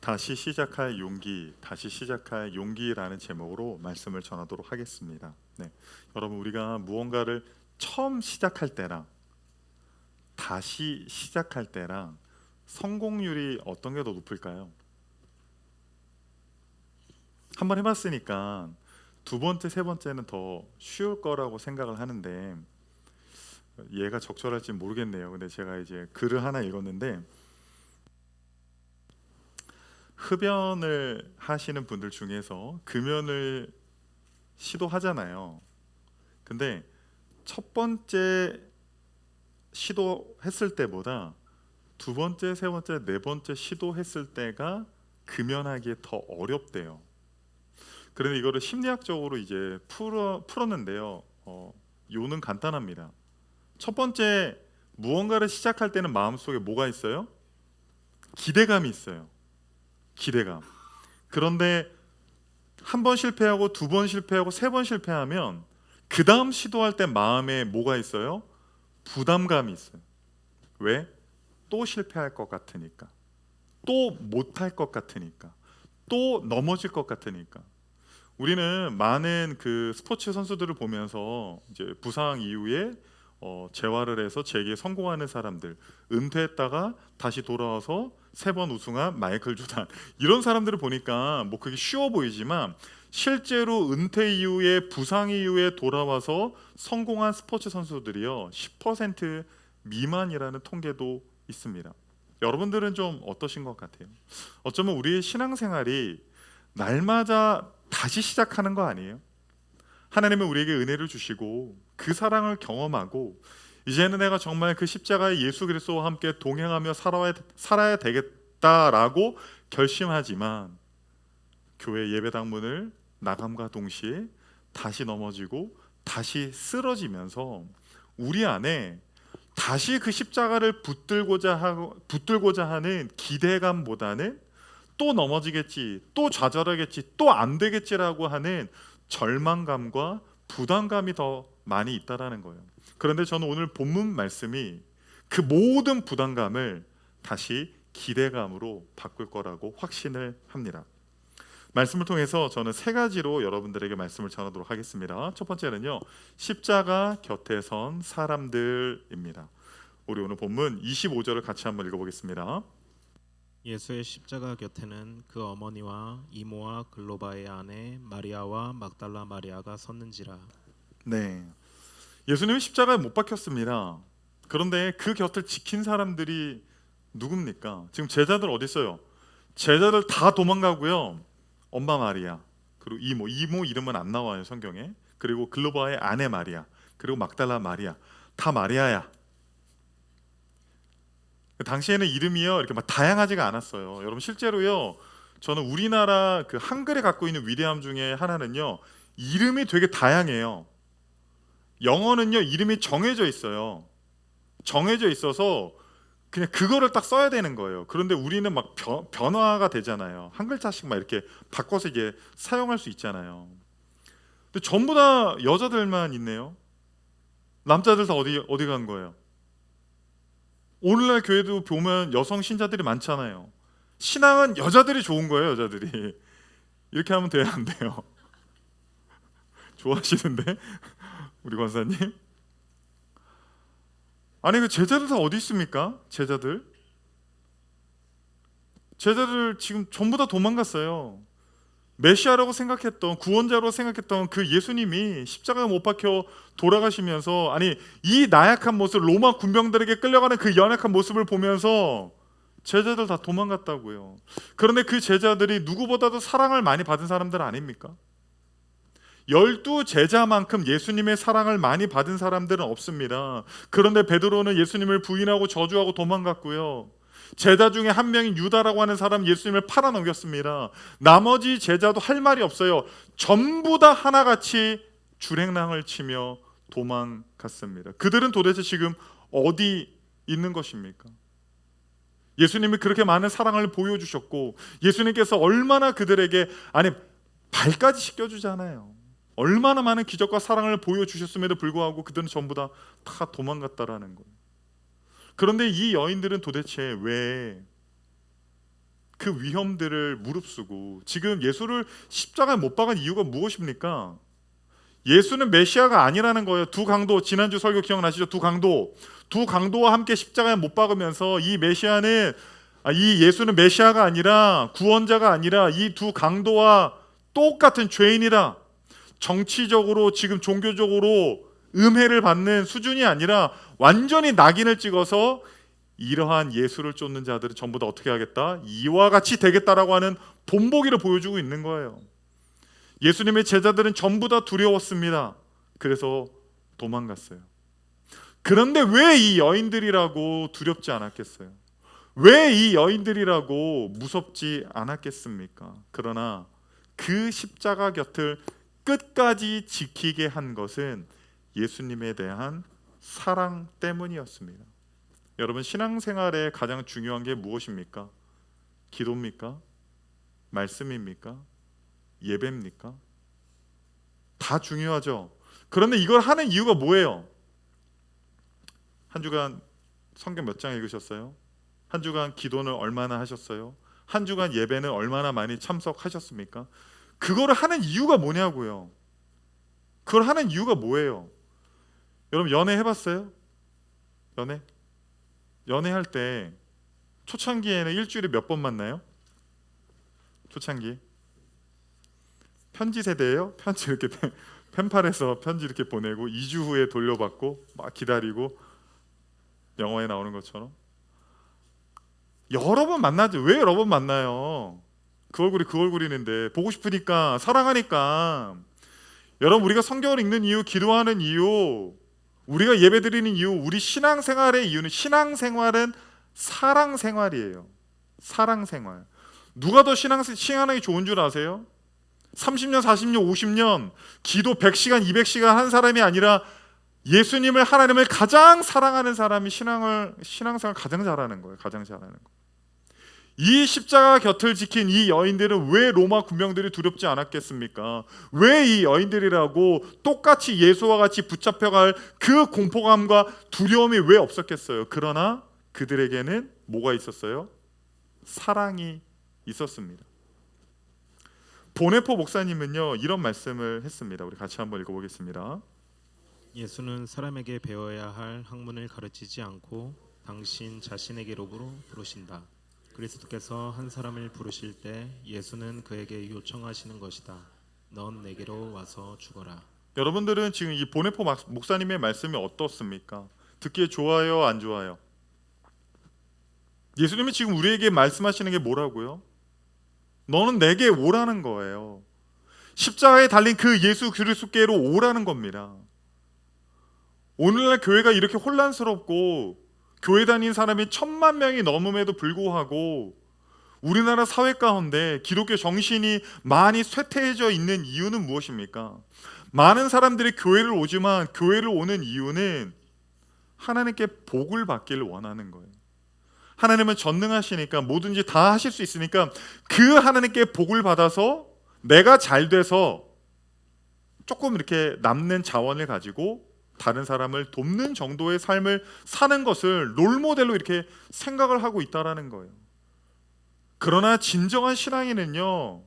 다시 시작할 용기, 다시 시작할 용기라는 제목으로 말씀을 전하도록 하겠습니다. 네, 여러분 우리가 무언가를 처음 시작할 때랑 다시 시작할 때랑 성공률이 어떤 게 더 높을까요? 한번 해봤으니까 두 번째, 세 번째는 더 쉬울 거라고 생각을 하는데 얘가 적절할지 모르겠네요. 근데 제가 이제 글을 하나 읽었는데 흡연을 하시는 분들 중에서 금연을 시도하잖아요. 근데 첫 번째 시도했을 때보다 두 번째, 세 번째, 네 번째 시도했을 때가 금연하기에 더 어렵대요. 그런데 이거를 심리학적으로 이제 풀었는데요. 요는 간단합니다. 첫 번째 무언가를 시작할 때는 마음속에 뭐가 있어요? 기대감이 있어요. 기대감. 그런데 한 번 실패하고 두 번 실패하고 세 번 실패하면 그 다음 시도할 때 마음에 뭐가 있어요? 부담감이 있어요. 왜? 또 실패할 것 같으니까, 또 못할 것 같으니까, 또 넘어질 것 같으니까. 우리는 많은 그 스포츠 선수들을 보면서 이제 부상 이후에 재활을 해서 재기에 성공하는 사람들, 은퇴했다가 다시 돌아와서 세 번 우승한 마이클 조단, 이런 사람들을 보니까 뭐 그게 쉬워 보이지만 실제로 은퇴 이후에 부상 이후에 돌아와서 성공한 스포츠 선수들이요 10% 미만이라는 통계도 있습니다. 여러분들은 좀 어떠신 것 같아요? 어쩌면 우리의 신앙생활이 날마다 다시 시작하는 거 아니에요? 하나님은 우리에게 은혜를 주시고 그 사랑을 경험하고 이제는 내가 정말 그 십자가의 예수 그리스도와 함께 동행하며 살아야 되겠다라고 결심하지만 교회 예배당 문을 나감과 동시에 다시 넘어지고 다시 쓰러지면서 우리 안에 다시 그 십자가를 붙들고자 하는 기대감보다는 또 넘어지겠지, 또 좌절하겠지, 또 안 되겠지라고 하는 절망감과 부담감이 더 많이 있다라는 거예요. 그런데 저는 오늘 본문 말씀이 그 모든 부담감을 다시 기대감으로 바꿀 거라고 확신을 합니다. 말씀을 통해서 저는 세 가지로 여러분들에게 말씀을 전하도록 하겠습니다. 첫 번째는요, 십자가 곁에 선 사람들입니다. 우리 오늘 본문 25절을 같이 한번 읽어보겠습니다. 예수의 십자가 곁에는 그 어머니와 이모와 글로바의 아내 마리아와 막달라 마리아가 섰는지라. 네, 예수님이 십자가에 못 박혔습니다. 그런데 그 곁을 지킨 사람들이 누굽니까? 지금 제자들 어디 있어요? 제자들 다 도망가고요. 엄마 마리아, 그리고 이모 이름은 안 나와요 성경에. 그리고 글로바의 아내 마리아, 그리고 막달라 마리아, 다 마리아야. 당시에는 이름이요 이렇게 막 다양하지가 않았어요. 여러분 실제로요, 저는 우리나라 그 한글에 갖고 있는 위대함 중에 하나는요, 이름이 되게 다양해요. 영어는요 이름이 정해져 있어요. 정해져 있어서 그냥 그거를 딱 써야 되는 거예요. 그런데 우리는 막 변화가 되잖아요. 한 글자씩 막 이렇게 바꿔서 이게 사용할 수 있잖아요. 근데 전부 다 여자들만 있네요. 남자들 다 어디 간 거예요? 오늘날 교회도 보면 여성 신자들이 많잖아요. 신앙은 여자들이 좋은 거예요, 여자들이. 이렇게 하면 돼야 안 돼요? 좋아하시는데 우리 권사님? 아니 그 제자들 다 어디 있습니까? 제자들 지금 전부 다 도망갔어요. 메시아라고 생각했던, 구원자로 생각했던 그 예수님이 십자가에 못 박혀 돌아가시면서, 아니 이 나약한 모습, 로마 군병들에게 끌려가는 그 연약한 모습을 보면서 제자들 다 도망갔다고요. 그런데 그 제자들이 누구보다도 사랑을 많이 받은 사람들 아닙니까? 12제자만큼 예수님의 사랑을 많이 받은 사람들은 없습니다. 그런데 베드로는 예수님을 부인하고 저주하고 도망갔고요. 제자 중에 한 명인 유다라고 하는 사람 예수님을 팔아넘겼습니다. 나머지 제자도 할 말이 없어요. 전부 다 하나같이 줄행랑을 치며 도망갔습니다. 그들은 도대체 지금 어디 있는 것입니까? 예수님이 그렇게 많은 사랑을 보여주셨고 예수님께서 얼마나 그들에게, 아니 발까지 씻겨주잖아요. 얼마나 많은 기적과 사랑을 보여주셨음에도 불구하고 그들은 전부 다 도망갔다라는 거예요. 그런데 이 여인들은 도대체 왜 그 위험들을 무릅쓰고 지금 예수를 십자가에 못 박은 이유가 무엇입니까? 예수는 메시아가 아니라는 거예요. 두 강도, 지난주 설교 기억나시죠? 두 강도와 함께 십자가에 못 박으면서 이 예수는 메시아가 아니라 구원자가 아니라 이 두 강도와 똑같은 죄인이다. 정치적으로 지금 종교적으로 음해를 받는 수준이 아니라 완전히 낙인을 찍어서 이러한 예수를 쫓는 자들은 전부 다 어떻게 하겠다? 이와 같이 되겠다라고 하는 본보기를 보여주고 있는 거예요. 예수님의 제자들은 전부 다 두려웠습니다. 그래서 도망갔어요. 그런데 왜 이 여인들이라고 두렵지 않았겠어요? 왜 이 여인들이라고 무섭지 않았겠습니까? 그러나 그 십자가 곁을 끝까지 지키게 한 것은 예수님에 대한 사랑 때문이었습니다. 여러분, 신앙생활에 가장 중요한 게 무엇입니까? 기도입니까? 말씀입니까? 예배입니까? 다 중요하죠. 그런데 이걸 하는 이유가 뭐예요? 한 주간 성경 몇 장 읽으셨어요? 한 주간 기도는 얼마나 하셨어요? 한 주간 예배는 얼마나 많이 참석하셨습니까? 그거를 하는 이유가 뭐냐고요. 그걸 하는 이유가 뭐예요? 여러분, 연애 해봤어요? 연애할 때 초창기에는 일주일에 몇 번 만나요? 초창기 편지 세대예요? 편지 이렇게 펜팔에서 편지 이렇게 보내고 2주 후에 돌려받고 막 기다리고 영화에 나오는 것처럼 여러 번 만나죠. 왜 여러 번 만나요? 그 얼굴이 그 얼굴이는데 보고 싶으니까, 사랑하니까. 여러분, 우리가 성경을 읽는 이유, 기도하는 이유, 우리가 예배드리는 이유, 우리 신앙생활의 이유는, 신앙생활은 사랑생활이에요. 사랑생활. 누가 더 신앙이 좋은 줄 아세요? 30년, 40년, 50년 기도 100시간, 200시간 한 사람이 아니라 예수님을, 하나님을 가장 사랑하는 사람이 신앙생활 가장 잘하는 거예요. 가장 잘하는 거. 이 십자가 곁을 지킨 이 여인들은 왜 로마 군병들이 두렵지 않았겠습니까? 왜 이 여인들이라고 똑같이 예수와 같이 붙잡혀갈 그 공포감과 두려움이 왜 없었겠어요? 그러나 그들에게는 뭐가 있었어요? 사랑이 있었습니다. 보네포 목사님은요, 이런 말씀을 했습니다. 우리 같이 한번 읽어보겠습니다. 예수는 사람에게 배워야 할 학문을 가르치지 않고 당신 자신에게로 부르신다. 그리스도께서 한 사람을 부르실 때 예수는 그에게 요청하시는 것이다. 넌 내게로 와서 죽어라. 여러분들은 지금 이 보네포 목사님의 말씀이 어떻습니까? 듣기에 좋아요, 안 좋아요? 예수님이 지금 우리에게 말씀하시는 게 뭐라고요? 너는 내게 오라는 거예요. 십자가에 달린 그 예수 그리스도께로 오라는 겁니다. 오늘날 교회가 이렇게 혼란스럽고 교회 다니는 사람이 1000만 명이 넘음에도 불구하고 우리나라 사회 가운데 기독교 정신이 많이 쇠퇴해져 있는 이유는 무엇입니까? 많은 사람들이 교회를 오지만 교회를 오는 이유는 하나님께 복을 받기를 원하는 거예요. 하나님은 전능하시니까 뭐든지 다 하실 수 있으니까 그 하나님께 복을 받아서 내가 잘 돼서 조금 이렇게 남는 자원을 가지고 다른 사람을 돕는 정도의 삶을 사는 것을 롤모델로 이렇게 생각을 하고 있다라는 거예요. 그러나 진정한 신앙인은요,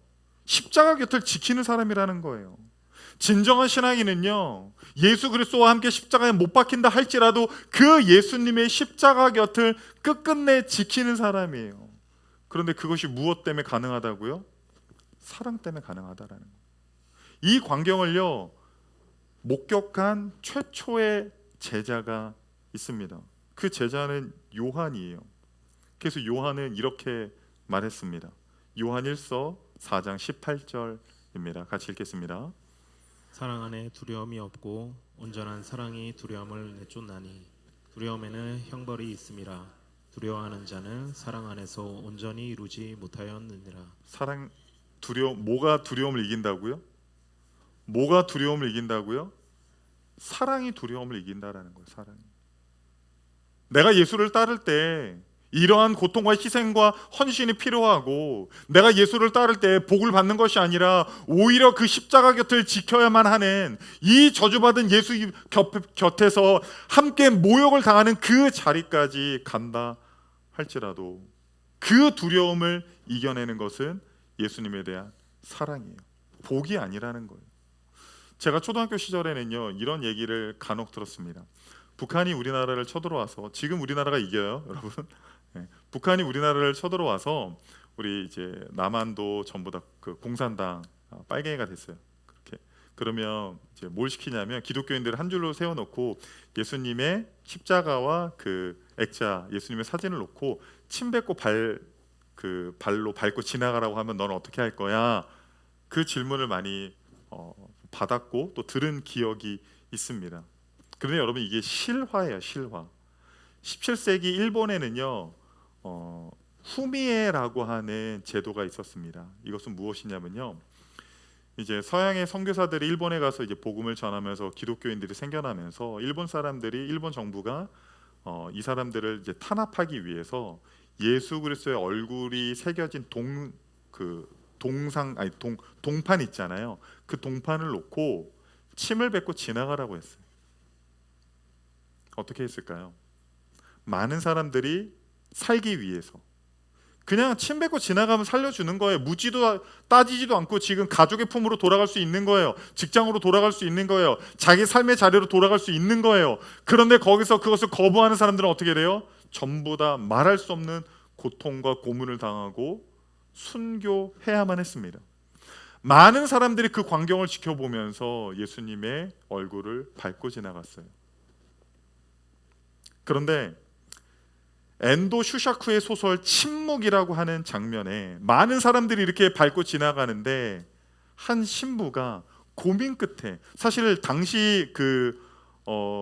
십자가 곁을 지키는 사람이라는 거예요. 진정한 신앙인은요, 예수 그리스도와 함께 십자가에 못 박힌다 할지라도 그 예수님의 십자가 곁을 끝끝내 지키는 사람이에요. 그런데 그것이 무엇 때문에 가능하다고요? 사랑 때문에 가능하다라는 거예요. 이 광경을요, 목격한 최초의 제자가 있습니다. 그 제자는 요한이에요. 그래서 요한은 이렇게 말했습니다. 요한 1서 4장 18절입니다. 같이 읽겠습니다. 사랑 안에 두려움이 없고 온전한 사랑이 두려움을 내쫓나니 두려움에는 형벌이 있음이라. 두려워하는 자는 사랑 안에서 온전히 이루지 못하였느니라. 뭐가 두려움을 이긴다고요? 뭐가 두려움을 이긴다고요? 사랑이 두려움을 이긴다라는 거예요. 사랑이. 내가 예수를 따를 때 이러한 고통과 희생과 헌신이 필요하고, 내가 예수를 따를 때 복을 받는 것이 아니라 오히려 그 십자가 곁을 지켜야만 하는, 이 저주받은 예수 곁에서 함께 모욕을 당하는 그 자리까지 간다 할지라도 그 두려움을 이겨내는 것은 예수님에 대한 사랑이에요. 복이 아니라는 거예요. 제가 초등학교 시절에는요 이런 얘기를 간혹 들었습니다. 북한이 우리나라를 쳐들어와서, 지금 우리나라가 이겨요, 여러분. 네. 북한이 우리나라를 쳐들어와서 우리 이제 남한도 전부 다 그 공산당 빨갱이가 됐어요. 그렇게 그러면 이제 뭘 시키냐면 기독교인들을 한 줄로 세워놓고 예수님의 십자가와 그 액자, 예수님의 사진을 놓고 침 뱉고 발로 밟고 지나가라고 하면 너는 어떻게 할 거야? 그 질문을 많이 받았고 또 들은 기억이 있습니다. 그런데 여러분 이게 실화예요, 실화. 17세기 일본에는요 후미에라고 하는 제도가 있었습니다. 이것은 무엇이냐면요, 이제 서양의 선교사들이 일본에 가서 이제 복음을 전하면서 기독교인들이 생겨나면서 일본 사람들이, 일본 정부가 이 사람들을 이제 탄압하기 위해서 예수 그리스도의 얼굴이 새겨진 동판 있잖아요. 그 동판을 놓고 침을 뱉고 지나가라고 했어요. 어떻게 했을까요? 많은 사람들이 살기 위해서 그냥 침 뱉고 지나가면 살려주는 거예요. 묻지도 따지지도 않고 지금 가족의 품으로 돌아갈 수 있는 거예요. 직장으로 돌아갈 수 있는 거예요. 자기 삶의 자리로 돌아갈 수 있는 거예요. 그런데 거기서 그것을 거부하는 사람들은 어떻게 돼요? 전부 다 말할 수 없는 고통과 고문을 당하고 순교해야만 했습니다. 많은 사람들이 그 광경을 지켜보면서 예수님의 얼굴을 밟고 지나갔어요. 그런데 엔도 슈샤쿠의 소설 침묵이라고 하는 장면에 많은 사람들이 이렇게 밟고 지나가는데 한 신부가 고민 끝에, 사실 당시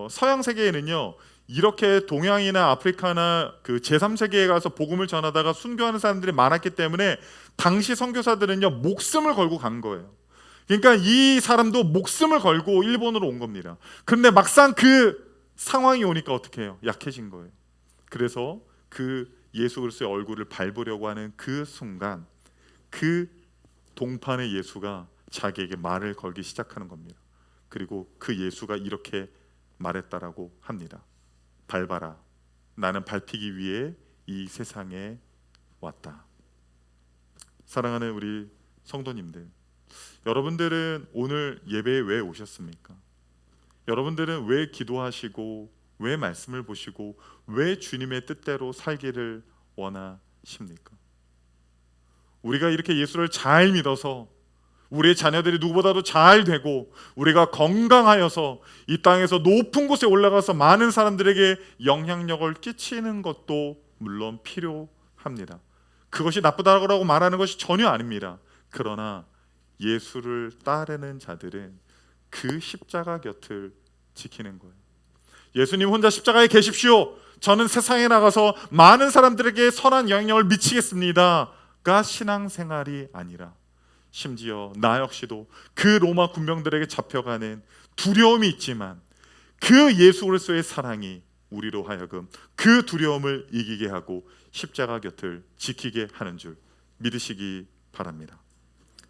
서양 세계에는요 이렇게 동양이나 아프리카나 그 제3세계에 가서 복음을 전하다가 순교하는 사람들이 많았기 때문에 당시 선교사들은요 목숨을 걸고 간 거예요. 그러니까 이 사람도 목숨을 걸고 일본으로 온 겁니다. 그런데 막상 그 상황이 오니까 어떻게 해요? 약해진 거예요. 그래서 그 예수 그리스도의 얼굴을 밟으려고 하는 그 순간 그 동판의 예수가 자기에게 말을 걸기 시작하는 겁니다. 그리고 그 예수가 이렇게 말했다라고 합니다. 밟아라. 나는 밟히기 위해 이 세상에 왔다. 사랑하는 우리 성도님들, 여러분들은 오늘 예배에 왜 오셨습니까? 여러분들은 왜 기도하시고 왜 말씀을 보시고 왜 주님의 뜻대로 살기를 원하십니까? 우리가 이렇게 예수를 잘 믿어서 우리의 자녀들이 누구보다도 잘 되고 우리가 건강하여서 이 땅에서 높은 곳에 올라가서 많은 사람들에게 영향력을 끼치는 것도 물론 필요합니다. 그것이 나쁘다고 말하는 것이 전혀 아닙니다. 그러나 예수를 따르는 자들은 그 십자가 곁을 지키는 거예요. 예수님 혼자 십자가에 계십시오. 저는 세상에 나가서 많은 사람들에게 선한 영향력을 미치겠습니다가 신앙생활이 아니라 심지어 나 역시도 그 로마 군병들에게 잡혀가는 두려움이 있지만 그 예수 그리스도의 사랑이 우리로 하여금 그 두려움을 이기게 하고 십자가 곁을 지키게 하는 줄 믿으시기 바랍니다.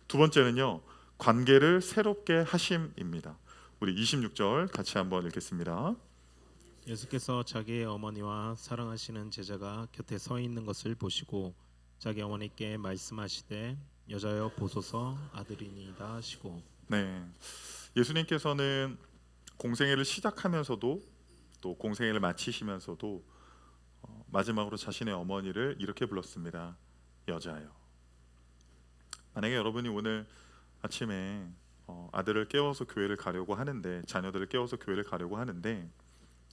두 번째는요, 관계를 새롭게 하심입니다. 우리 26절 같이 한번 읽겠습니다. 예수께서 자기의 어머니와 사랑하시는 제자가 곁에 서 있는 것을 보시고 자기 어머니께 말씀하시되 여자여 보소서 아들이니이다 하시고. 네, 예수님께서는 공생애를 시작하면서도 또 공생애를 마치시면서도 마지막으로 자신의 어머니를 이렇게 불렀습니다. 여자여. 만약에 여러분이 오늘 아침에 아들을 깨워서 교회를 가려고 하는데, 자녀들을 깨워서 교회를 가려고 하는데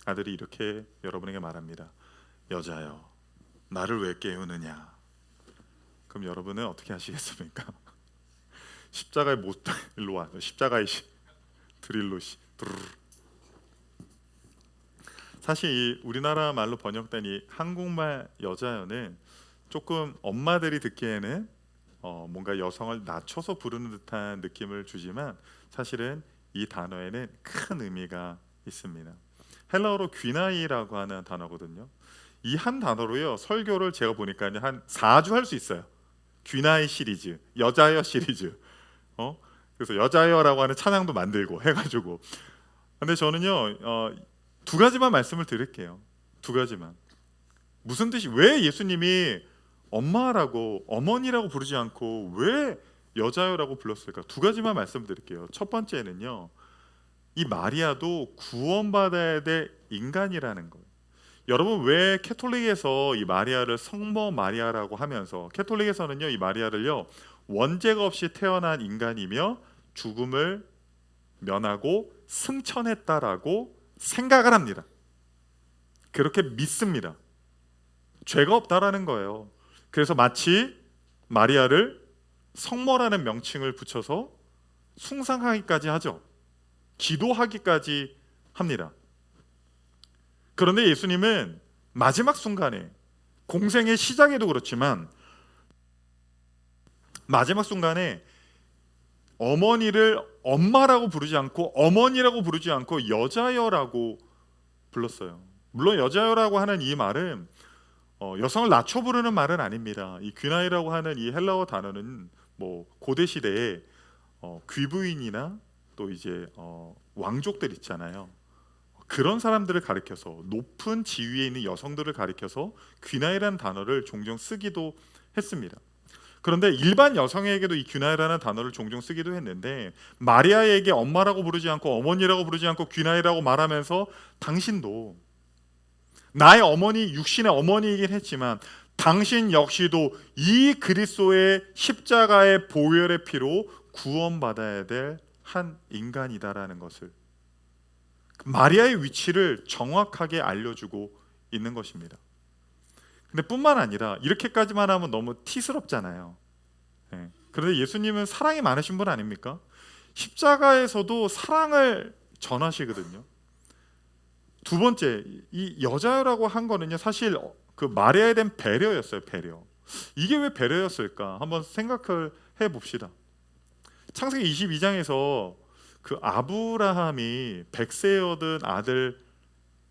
아들이 이렇게 여러분에게 말합니다. 여자여, 나를 왜 깨우느냐? 그럼 여러분은 어떻게 하시겠습니까? 십자가에 못 일로 와. 십자가에 드릴로 사실 이 우리나라 말로 번역된 이 한국말 여자여는 조금 엄마들이 듣기에는 뭔가 여성을 낮춰서 부르는 듯한 느낌을 주지만 사실은 이 단어에는 큰 의미가 있습니다. 헬라어로 귀나이라고 하는 단어거든요. 이 한 단어로요 설교를 제가 보니까 한 4주 할 수 있어요. 귀나이 시리즈, 여자여 시리즈. 그래서 여자여라고 하는 찬양도 만들고 해가지고. 근데 저는요 두 가지만 말씀을 드릴게요. 두 가지만. 무슨 뜻이, 왜 예수님이 엄마라고 어머니라고 부르지 않고 왜 여자여라고 불렀을까? 두 가지만 말씀드릴게요. 첫 번째는요, 이 마리아도 구원받아야 될 인간이라는 거예요. 여러분, 왜 캐톨릭에서 이 마리아를 성모 마리아라고 하면서, 캐톨릭에서는요 이 마리아를요 원죄가 없이 태어난 인간이며 죽음을 면하고 승천했다라고 생각을 합니다. 그렇게 믿습니다. 죄가 없다라는 거예요. 그래서 마치 마리아를 성모라는 명칭을 붙여서 숭상하기까지 하죠. 기도하기까지 합니다. 그런데 예수님은 마지막 순간에, 공생의 시작에도 그렇지만 마지막 순간에 어머니를 엄마라고 부르지 않고 어머니라고 부르지 않고 여자여라고 불렀어요. 물론 여자여라고 하는 이 말은 여성을 낮춰 부르는 말은 아닙니다. 이 귀나이라고 하는 이 헬라어 단어는 뭐 고대 시대에 귀부인이나 또 이제 왕족들 있잖아요. 그런 사람들을 가리켜서, 높은 지위에 있는 여성들을 가리켜서 귀나이라는 단어를 종종 쓰기도 했습니다. 그런데 일반 여성에게도 이 귀나이라는 단어를 종종 쓰기도 했는데, 마리아에게 엄마라고 부르지 않고 어머니라고 부르지 않고 귀나이라고 말하면서 당신도 나의 어머니, 육신의 어머니이긴 했지만 당신 역시도 이 그리스도의 십자가의 보혈의 피로 구원받아야 될 한 인간이다라는 것을, 마리아의 위치를 정확하게 알려주고 있는 것입니다. 근데 뿐만 아니라 이렇게까지만 하면 너무 티스럽잖아요. 그런데 예수님은 사랑이 많으신 분 아닙니까? 십자가에서도 사랑을 전하시거든요. 두 번째, 이 여자라고 한 거는요 사실 그 마리아에 대한 배려였어요. 배려. 이게 왜 배려였을까? 한번 생각을 해봅시다. 창세기 22장에서 그 아브라함이 100세에 얻은 아들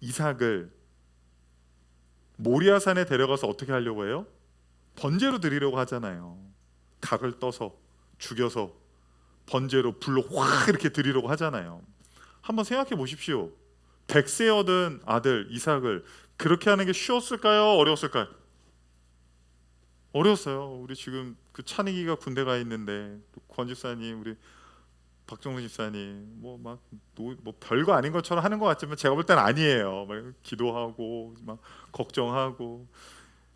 이삭을 모리아산에 데려가서 어떻게 하려고 해요? 번제로 드리려고 하잖아요. 닭을 떠서 죽여서 번제로 불로 확 이렇게 드리려고 하잖아요. 한번 생각해 보십시오. 100세 얻은 아들 이삭을 그렇게 하는 게 쉬웠을까요? 어려웠을까요? 어려웠어요. 우리 지금 그 찬익이가 군대 가 있는데, 권 집사님, 우리 박정훈 집사님, 뭐 별거 아닌 것처럼 하는 것 같지만 제가 볼 때는 아니에요. 막 기도하고 막 걱정하고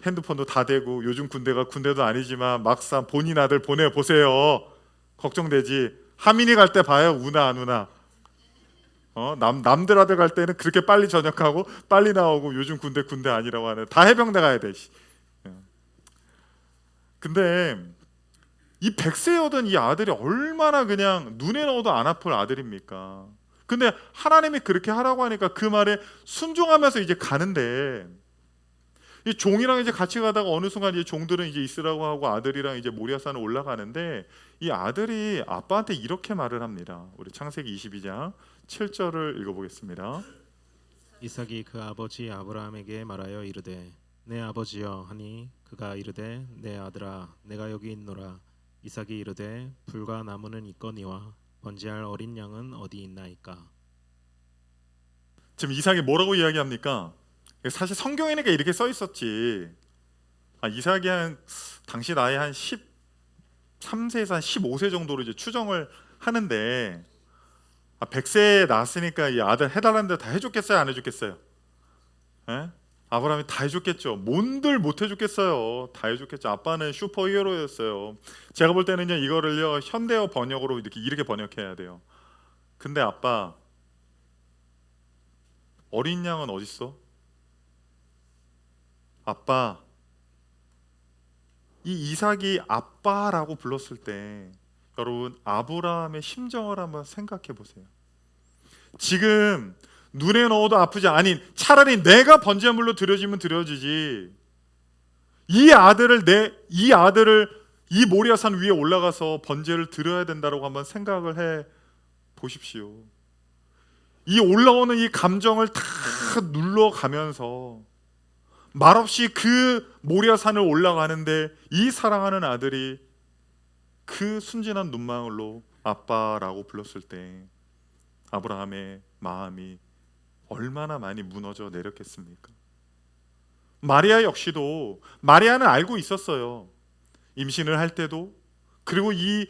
핸드폰도 다 대고, 요즘 군대도 아니지만 막상 본인 아들 보내 보세요. 걱정되지. 하민이 갈 때 봐요. 우나 안 우나. 남들 아들 갈 때는 그렇게 빨리 전역하고 빨리 나오고, 요즘 군대 아니라고 하네. 다 해병대 가야 돼. 근데 이 100세 얻은 이 아들이 얼마나 그냥 눈에 넣어도 안 아플 아들입니까? 근데 하나님이 그렇게 하라고 하니까 그 말에 순종하면서 이제 가는데, 이 종이랑 이제 같이 가다가 어느 순간 이제 종들은 이제 있으라고 하고 아들이랑 이제 모리아산을 올라가는데, 이 아들이 아빠한테 이렇게 말을 합니다. 우리 창세기 22장 7절을 읽어보겠습니다. 이삭이 그 아버지 아브라함에게 말하여 이르되 내 아버지여 하니 그가 이르되 내 아들아 내가 여기 있노라. 이삭이 이르되 불과 나무는 있거니와 번제할 어린 양은 어디 있나이까. 지금 이삭이 뭐라고 이야기합니까? 사실 성경에니까 이렇게 써 있었지. 이삭이 당시 나이 한 13세에서 한 15세 정도로 이제 추정을 하는데, 100세에 낳았으니까 이 아들 해달라는 대로 다 해줬겠어요? 안 해줬겠어요? 아브라함이 다 해줬겠죠. 뭔들 못 해줬겠어요. 다 해줬겠죠. 아빠는 슈퍼히어로였어요. 제가 볼 때는요 이거를요 현대어 번역으로 이렇게 번역해야 돼요. 근데 아빠, 어린 양은 어디 있어? 아빠, 이 이삭이 아빠라고 불렀을 때 여러분 아브라함의 심정을 한번 생각해 보세요. 지금 눈에 넣어도 아프지, 아니 차라리 내가 번제물로 드려지면 드려지지, 이 아들을 이 모리아산 위에 올라가서 번제를 드려야 된다고 한번 생각을 해 보십시오. 이 올라오는 이 감정을 다 눌러가면서 말없이 그 모리아산을 올라가는데, 이 사랑하는 아들이 그 순진한 눈망울로 아빠라고 불렀을 때 아브라함의 마음이 얼마나 많이 무너져 내렸겠습니까? 마리아 역시도 마리아는 알고 있었어요. 임신을 할 때도, 그리고 이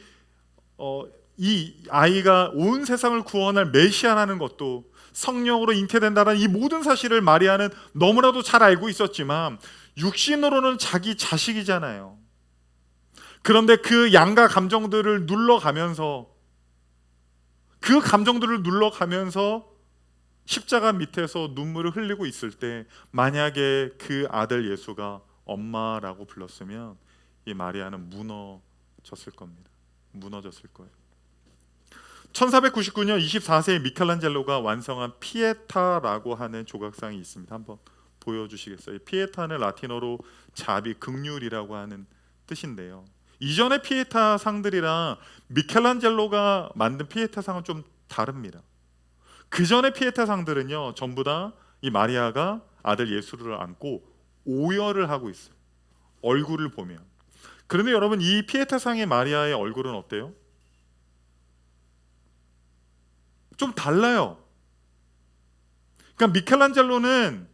아이가 온 세상을 구원할 메시아라는 것도, 성령으로 잉태된다는 이 모든 사실을 마리아는 너무나도 잘 알고 있었지만 육신으로는 자기 자식이잖아요. 그런데 그 양가 감정들을 눌러가면서 십자가 밑에서 눈물을 흘리고 있을 때, 만약에 그 아들 예수가 엄마라고 불렀으면 이 마리아는 무너졌을 겁니다. 무너졌을 거예요. 1499년 24세의 미켈란젤로가 완성한 피에타라고 하는 조각상이 있습니다. 한번 보여주시겠어요? 피에타는 라틴어로 자비, 긍휼이라고 하는 뜻인데요. 이전의 피에타 상들이랑 미켈란젤로가 만든 피에타 상은 좀 다릅니다. 그 전의 피에타 상들은요, 전부 다 이 마리아가 아들 예수를 안고 오열을 하고 있어요. 얼굴을 보면. 그런데 여러분, 이 피에타 상의 마리아의 얼굴은 어때요? 좀 달라요. 그러니까 미켈란젤로는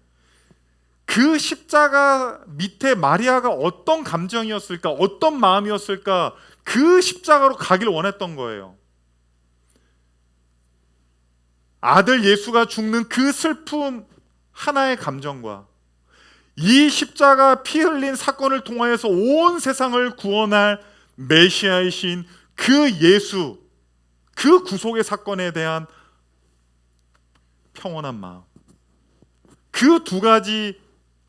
그 십자가 밑에 마리아가 어떤 감정이었을까, 어떤 마음이었을까, 그 십자가로 가길 원했던 거예요. 아들 예수가 죽는 그 슬픔 하나의 감정과 이 십자가 피 흘린 사건을 통하여서 온 세상을 구원할 메시아이신 그 예수, 그 구속의 사건에 대한 평온한 마음, 그 두 가지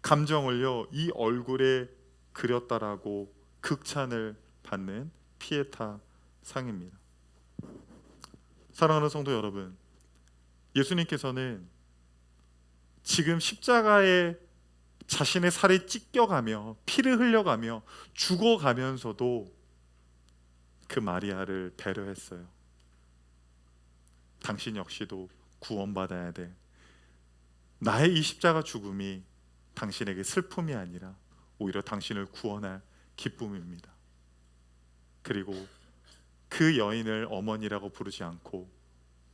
감정을요, 이 얼굴에 그렸다라고 극찬을 받는 피에타 상입니다. 사랑하는 성도 여러분, 예수님께서는 지금 십자가에 자신의 살이 찢겨가며 피를 흘려가며 죽어가면서도 그 마리아를 배려했어요. 당신 역시도 구원받아야 돼. 나의 이 십자가 죽음이 당신에게 슬픔이 아니라 오히려 당신을 구원할 기쁨입니다. 그리고 그 여인을 어머니라고 부르지 않고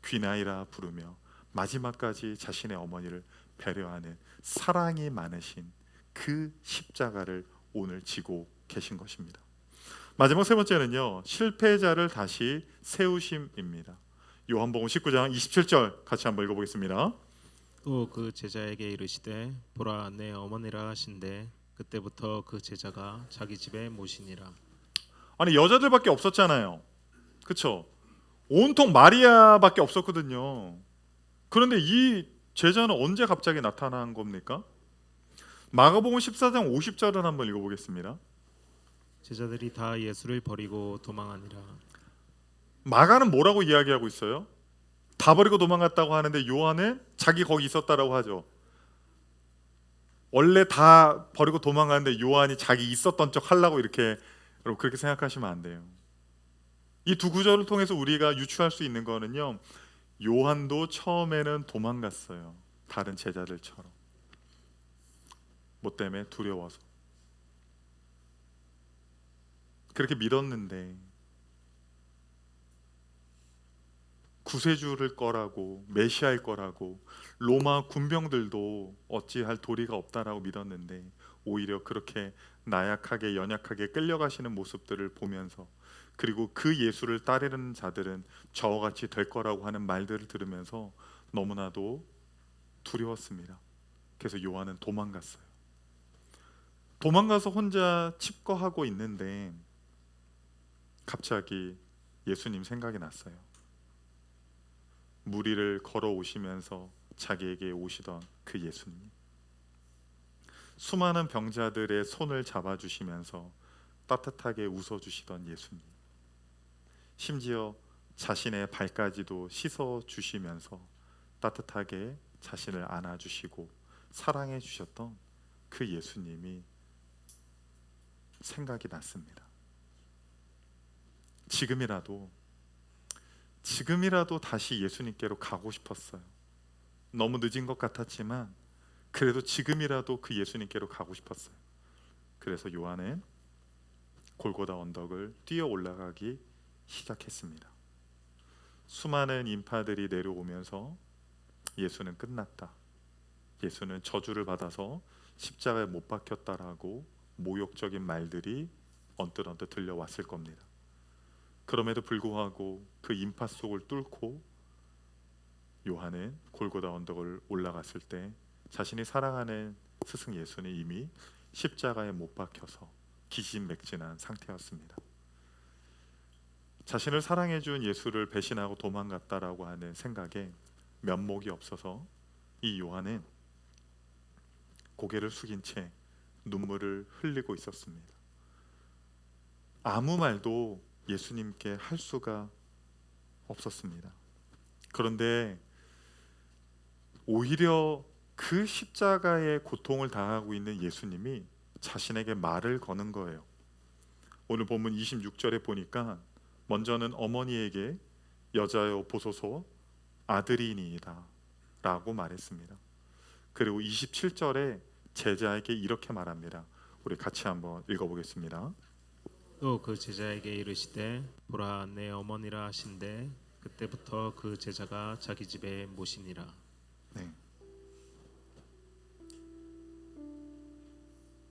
귀나이라 부르며 마지막까지 자신의 어머니를 배려하는 사랑이 많으신 그 십자가를 오늘 지고 계신 것입니다. 마지막 세 번째는요, 실패자를 다시 세우심입니다. 요한복음 19장 27절 같이 한번 읽어보겠습니다. 또 그 제자에게 이르시되 보라 내 어머니라 하신대 그때부터 그 제자가 자기 집에 모시니라. 아니, 여자들밖에 없었잖아요. 그렇죠? 온통 마리아밖에 없었거든요. 그런데 이 제자는 언제 갑자기 나타난 겁니까? 마가복음 14장 50절을 한번 읽어보겠습니다. 제자들이 다 예수를 버리고 도망하니라. 마가는 뭐라고 이야기하고 있어요? 다 버리고 도망갔다고 하는데 요한은 자기 거기 있었다라고 하죠. 원래 다 버리고 도망갔는데 요한이 자기 있었던 척 하려고 이렇게, 여러분 그렇게 생각하시면 안 돼요. 이 두 구절을 통해서 우리가 유추할 수 있는 거는요, 요한도 처음에는 도망갔어요. 다른 제자들처럼. 뭐 때문에? 두려워서. 그렇게 믿었는데 구세주를 거라고, 메시아일 거라고, 로마 군병들도 어찌할 도리가 없다라고 믿었는데 오히려 그렇게 나약하게 연약하게 끌려가시는 모습들을 보면서, 그리고 그 예수를 따르는 자들은 저와 같이 될 거라고 하는 말들을 들으면서 너무나도 두려웠습니다. 그래서 요한은 도망갔어요. 도망가서 혼자 칩거하고 있는데 갑자기 예수님 생각이 났어요. 무리를 걸어오시면서 자기에게 오시던 그 예수님, 수많은 병자들의 손을 잡아주시면서 따뜻하게 웃어주시던 예수님, 심지어 자신의 발까지도 씻어주시면서 따뜻하게 자신을 안아주시고 사랑해 주셨던 그 예수님이 생각이 났습니다. 지금이라도 다시 예수님께로 가고 싶었어요. 너무 늦은 것 같았지만 그래도 지금이라도 그 예수님께로 가고 싶었어요. 그래서 요한은 골고다 언덕을 뛰어 올라가기 시작했습니다. 수많은 인파들이 내려오면서 예수는 끝났다, 예수는 저주를 받아서 십자가에 못 박혔다라고 모욕적인 말들이 언뜻 들려왔을 겁니다. 그럼에도 불구하고 그 인파 속을 뚫고 요한은 골고다 언덕을 올라갔을 때 자신이 사랑하는 스승 예수는 이미 십자가에 못 박혀서 기진맥진한 상태였습니다. 자신을 사랑해 준 예수를 배신하고 도망갔다라고 하는 생각에 면목이 없어서 이 요한은 고개를 숙인 채 눈물을 흘리고 있었습니다. 아무 말도 예수님께 할 수가 없었습니다. 그런데 오히려 그 십자가의 고통을 당하고 있는 예수님이 자신에게 말을 거는 거예요. 오늘 본문 26절에 보니까 먼저는 어머니에게 여자여 보소서 아들이니이다 라고 말했습니다. 그리고 27절에 제자에게 이렇게 말합니다. 우리 같이 한번 읽어보겠습니다. 또 그 제자에게 이르시되 보라 내 어머니라 하신대 그때부터 그 제자가 자기 집에 모시니라. 네.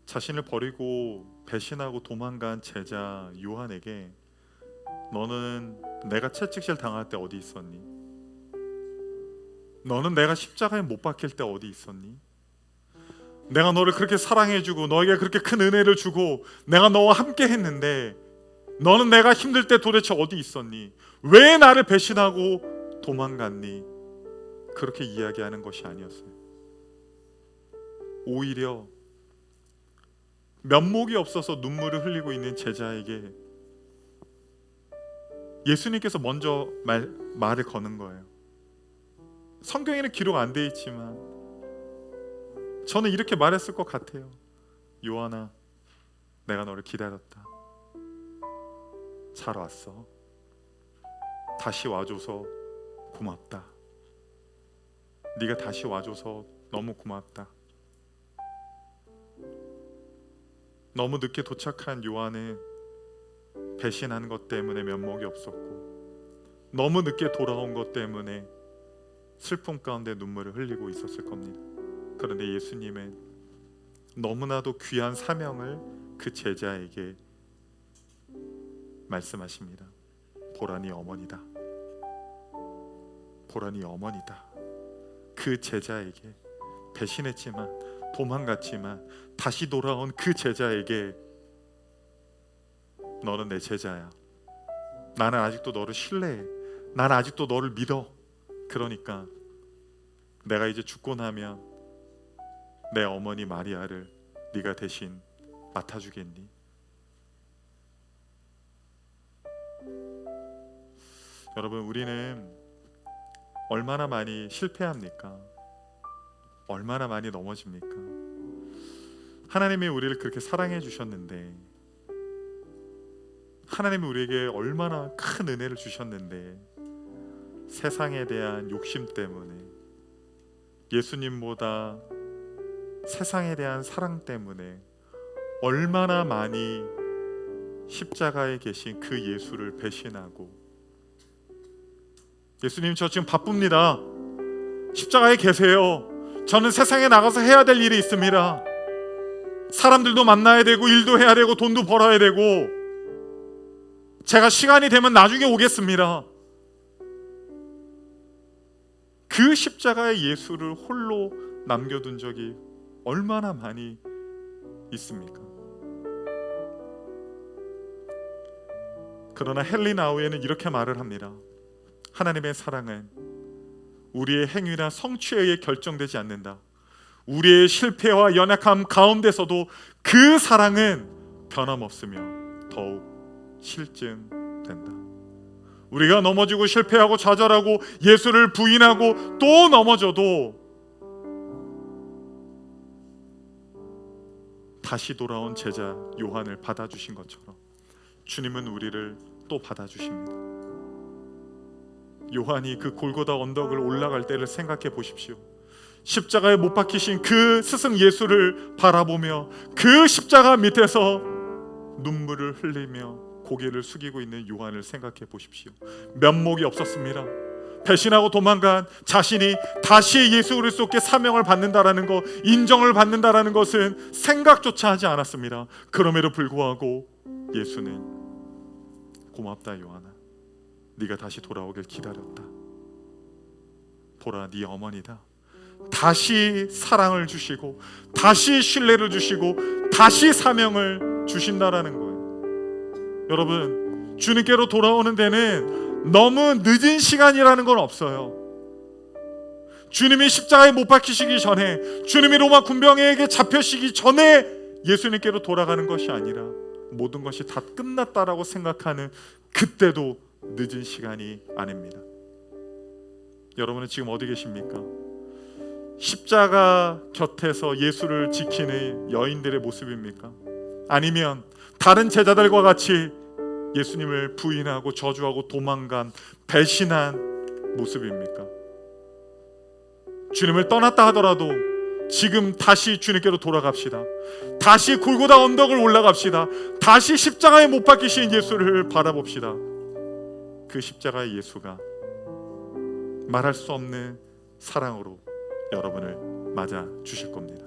자신을 버리고 배신하고 도망간 제자 요한에게 너는 내가 채찍질 당할 때 어디 있었니? 너는 내가 십자가에 못 박힐 때 어디 있었니? 내가 너를 그렇게 사랑해주고 너에게 그렇게 큰 은혜를 주고 내가 너와 함께 했는데 너는 내가 힘들 때 도대체 어디 있었니? 왜 나를 배신하고 도망갔니? 그렇게 이야기하는 것이 아니었어요. 오히려 면목이 없어서 눈물을 흘리고 있는 제자에게 예수님께서 먼저 말을 거는 거예요. 성경에는 기록 안 돼 있지만 저는 이렇게 말했을 것 같아요. 요한아, 내가 너를 기다렸다. 잘 왔어. 다시 와줘서 고맙다. 네가 다시 와줘서 너무 고맙다. 너무 늦게 도착한 요한은 배신한 것 때문에 면목이 없었고 너무 늦게 돌아온 것 때문에 슬픔 가운데 눈물을 흘리고 있었을 겁니다. 그런데 예수님은 너무나도 귀한 사명을 그 제자에게 말씀하십니다. 보라 네 어머니다. 보라 네 어머니다. 그 제자에게 배신했지만 도망갔지만 다시 돌아온 그 제자에게 너는 내 제자야. 나는 아직도 너를 신뢰해. 나는 아직도 너를 믿어. 그러니까 내가 이제 죽고 나면 내 어머니 마리아를 네가 대신 맡아주겠니? 여러분, 우리는 얼마나 많이 실패합니까? 얼마나 많이 넘어집니까? 하나님이 우리를 그렇게 사랑해 주셨는데, 하나님이 우리에게 얼마나 큰 은혜를 주셨는데 세상에 대한 욕심 때문에, 예수님보다 세상에 대한 사랑 때문에 얼마나 많이 십자가에 계신 그 예수를 배신하고, 예수님 저 지금 바쁩니다. 십자가에 계세요. 저는 세상에 나가서 해야 될 일이 있습니다. 사람들도 만나야 되고 일도 해야 되고 돈도 벌어야 되고 제가 시간이 되면 나중에 오겠습니다. 그 십자가의 예수를 홀로 남겨둔 적이 얼마나 많이 있습니까? 그러나 헨리나우에는 이렇게 말을 합니다. 하나님의 사랑은 우리의 행위나 성취에 의해 결정되지 않는다. 우리의 실패와 연약함 가운데서도 그 사랑은 변함없으며 더욱 실증된다. 우리가 넘어지고 실패하고 좌절하고 예수를 부인하고 또 넘어져도 다시 돌아온 제자 요한을 받아주신 것처럼 주님은 우리를 또 받아주십니다. 요한이 그 골고다 언덕을 올라갈 때를 생각해 보십시오. 십자가에 못 박히신 그 스승 예수를 바라보며 그 십자가 밑에서 눈물을 흘리며 고개를 숙이고 있는 요한을 생각해 보십시오. 면목이 없었습니다. 배신하고 도망간 자신이 다시 예수 그리스도께 사명을 받는다라는 것, 인정을 받는다라는 것은 생각조차 하지 않았습니다. 그럼에도 불구하고 예수는 고맙다 요한아, 네가 다시 돌아오길 기다렸다. 보라, 네 어머니다. 다시 사랑을 주시고 다시 신뢰를 주시고 다시 사명을 주신다라는 거예요. 여러분, 주님께로 돌아오는 데는 너무 늦은 시간이라는 건 없어요. 주님이 십자가에 못 박히시기 전에, 주님이 로마 군병에게 잡혀시기 전에 예수님께로 돌아가는 것이 아니라 모든 것이 다 끝났다라고 생각하는 그때도 늦은 시간이 아닙니다. 여러분은 지금 어디 계십니까? 십자가 곁에서 예수를 지키는 여인들의 모습입니까? 아니면 다른 제자들과 같이 예수님을 부인하고 저주하고 도망간 배신한 모습입니까? 주님을 떠났다 하더라도 지금 다시 주님께로 돌아갑시다. 다시 골고다 언덕을 올라갑시다. 다시 십자가에 못 박히신 예수를 바라봅시다. 그 십자가의 예수가 말할 수 없는 사랑으로 여러분을 맞아 주실 겁니다.